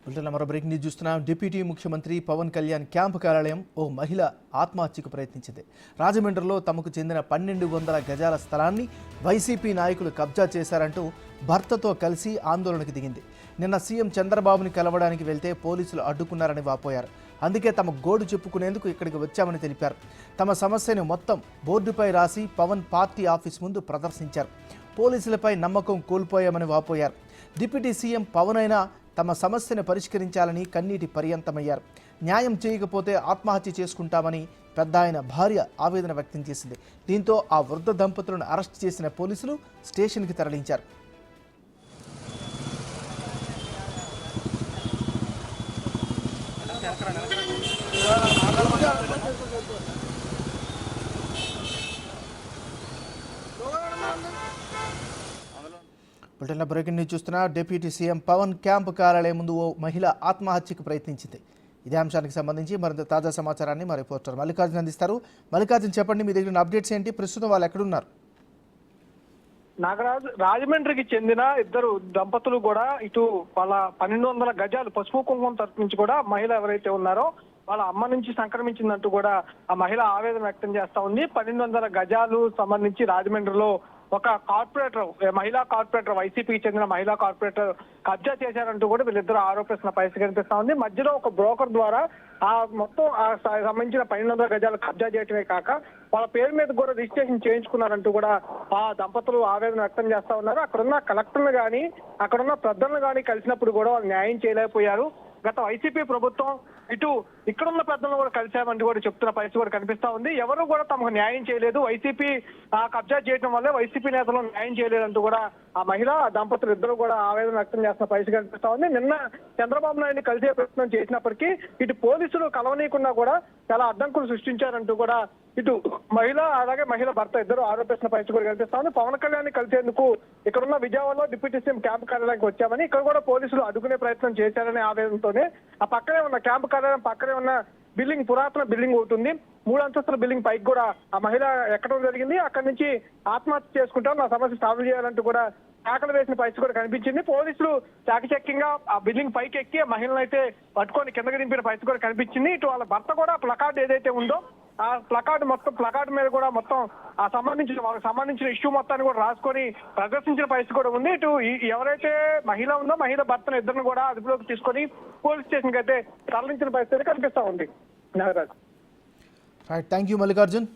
మరో breaking news చూస్తున్నాం. Deputy ముఖ్యమంత్రి పవన్ కళ్యాణ్ క్యాంపు కార్యాలయం ఓ మహిళ ఆత్మహత్యకు ప్రయత్నించింది. రాజమండ్రిలో తమకు చెందిన 1200 గజాల స్థలాన్ని వైసీపీ నాయకులు కబ్జా చేశారంటూ భర్తతో కలిసి ఆందోళనకు దిగింది. నిన్న సీఎం చంద్రబాబుని కలవడానికి వెళ్తే పోలీసులు అడ్డుకున్నారని వాపోయారు. అందుకే తమ గోడు చెప్పుకునేందుకు ఇక్కడికి వచ్చామని తెలిపారు. తమ సమస్యను మొత్తం బోర్డుపై రాసి పవన్ పార్టీ ఆఫీస్ ముందు ప్రదర్శించారు. పోలీసులపై నమ్మకం కోల్పోయామని వాపోయారు. డిప్యూటీ సీఎం పవన్ అయినా తమ సమస్యను పరిష్కరించాలని కన్నీటి పర్యంతమయ్యారు. న్యాయం చేయకపోతే ఆత్మహత్య చేసుకుంటామని పెద్ద ఆయన భార్య ఆవేదన వ్యక్తం చేసింది. దీంతో ఆ వృద్ధ దంపతులను అరెస్ట్ చేసిన పోలీసులు స్టేషన్కి తరలించారు. బులెటిన్లో బ్రేకింగ్ న్యూస్ చూస్తున్నా. డిప్యూటీ సీఎం పవన్ క్యాంపు కార్యాలయం ముందు ఓ మహిళ ఆత్మహత్యకు ప్రయత్నించింది. ఇదే అంశానికి సంబంధించి మరింత తాజా సమాచారాన్ని మా రిపోర్టర్ మల్లికార్జున్ అందిస్తారు. మల్లికార్జున్, చెప్పండి, మీ దగ్గర అప్డేట్స్ ఏంటి? ప్రస్తుతం వాళ్ళు ఎక్కడున్నారు? నాగరాజు, రాజమండ్రికి చెందిన ఇద్దరు దంపతులు కూడా ఇటు వాళ్ళ 1200 గజాలు పసుపు కుంకుమ తరపు నుంచి కూడా మహిళ ఎవరైతే ఉన్నారో వాళ్ళ అమ్మ నుంచి సంక్రమించిందంటూ కూడా ఆ మహిళ ఆవేదన వ్యక్తం చేస్తా ఉంది. 1200 గజాలు సంబంధించి రాజమండ్రిలో ఒక కార్పొరేటర్, మహిళా కార్పొరేటర్, వైసీపీకి చెందిన మహిళా కార్పొరేటర్ కబ్జా చేశారంటూ కూడా వీళ్ళిద్దరు ఆరోపిస్తున్న పరిస్థితి కనిపిస్తా ఉంది. మధ్యలో ఒక బ్రోకర్ ద్వారా ఆ మొత్తం సంబంధించిన 1200 గజాలు కబ్జా చేయటమే కాక వాళ్ళ పేరు మీద కూడా రిజిస్ట్రేషన్ చేయించుకున్నారంటూ కూడా ఆ దంపతులు ఆవేదన వ్యక్తం చేస్తా ఉన్నారు. అక్కడున్న కలెక్టర్లు కానీ అక్కడున్న పెద్దలను కానీ కలిసినప్పుడు కూడా వాళ్ళు న్యాయం చేయలేకపోయారు. గత వైసీపీ ప్రభుత్వం ఇటు ఇక్కడున్న పెద్దలను కూడా కలిశామని కూడా చెప్తున్న పరిస్థితి కూడా కనిపిస్తా ఉంది. ఎవరు కూడా తమకు న్యాయం చేయలేదు, వైసీపీ కబ్జా చేయడం వల్లే వైసీపీ నేతలు న్యాయం చేయలేదంటూ కూడా ఆ మహిళ దంపతులు ఇద్దరు కూడా ఆవేదన వ్యక్తం చేస్తున్న పరిస్థితి కనిపిస్తా ఉంది. నిన్న చంద్రబాబు నాయుడిని కలిసే ప్రయత్నం చేసినప్పటికీ ఇటు పోలీసులు కలవనీయకుండా కూడా చాలా అడ్డంకులు సృష్టించారంటూ కూడా ఇటు మహిళ అలాగే మహిళ భర్త ఇద్దరు ఆరోపిస్తున్న పరిస్థితి కూడా కనిపిస్తా ఉంది. పవన్ కళ్యాణ్ కలిసేందుకు ఇక్కడున్న విజయవాడలో డిప్యూటీ సీఎం క్యాంపు కార్యాలయానికి వచ్చామని, ఇక్కడ కూడా పోలీసులు అడ్డుకునే ప్రయత్నం చేశారనే ఆవేదనతోనే ఆ పక్కనే ఉన్న క్యాంపు కార్యాలయం పక్కనే ఉన్న బిల్డింగ్, పురాతన బిల్డింగ్ ఒకటి ఉంది, 3 అంతస్తుల బిల్డింగ్ పైకి కూడా ఆ మహిళ ఎక్కడం జరిగింది. అక్కడి నుంచి ఆత్మహత్య చేసుకుంటాం, నా సమస్య సాల్వ్ చేయాలంటూ కూడా కేకలు వేసిన పరిస్థితి కూడా కనిపించింది. పోలీసులు చాకచక్యంగా ఆ బిల్డింగ్ పైకి ఎక్కి మహిళను అయితే పట్టుకొని కిందకి దింపిన పరిస్థితి కూడా కనిపించింది. ఇటు వాళ్ళ భర్త కూడా ప్లకార్డ్ ఏదైతే ఉందో ఆ ప్లకార్డ్ మీద కూడా మొత్తం వాళ్ళకి సంబంధించిన ఇష్యూ మొత్తాన్ని కూడా రాసుకొని ప్రదర్శించిన పరిస్థితి కూడా ఉంది. ఇటు ఎవరైతే మహిళ ఉందో మహిళ భర్తను ఇద్దరిని కూడా అదుపులోకి తీసుకొని పోలీస్ స్టేషన్ కి అయితే తరలించిన పరిస్థితి కనిపిస్తా ఉంది. Nagaraj, thank you Mallikarjun.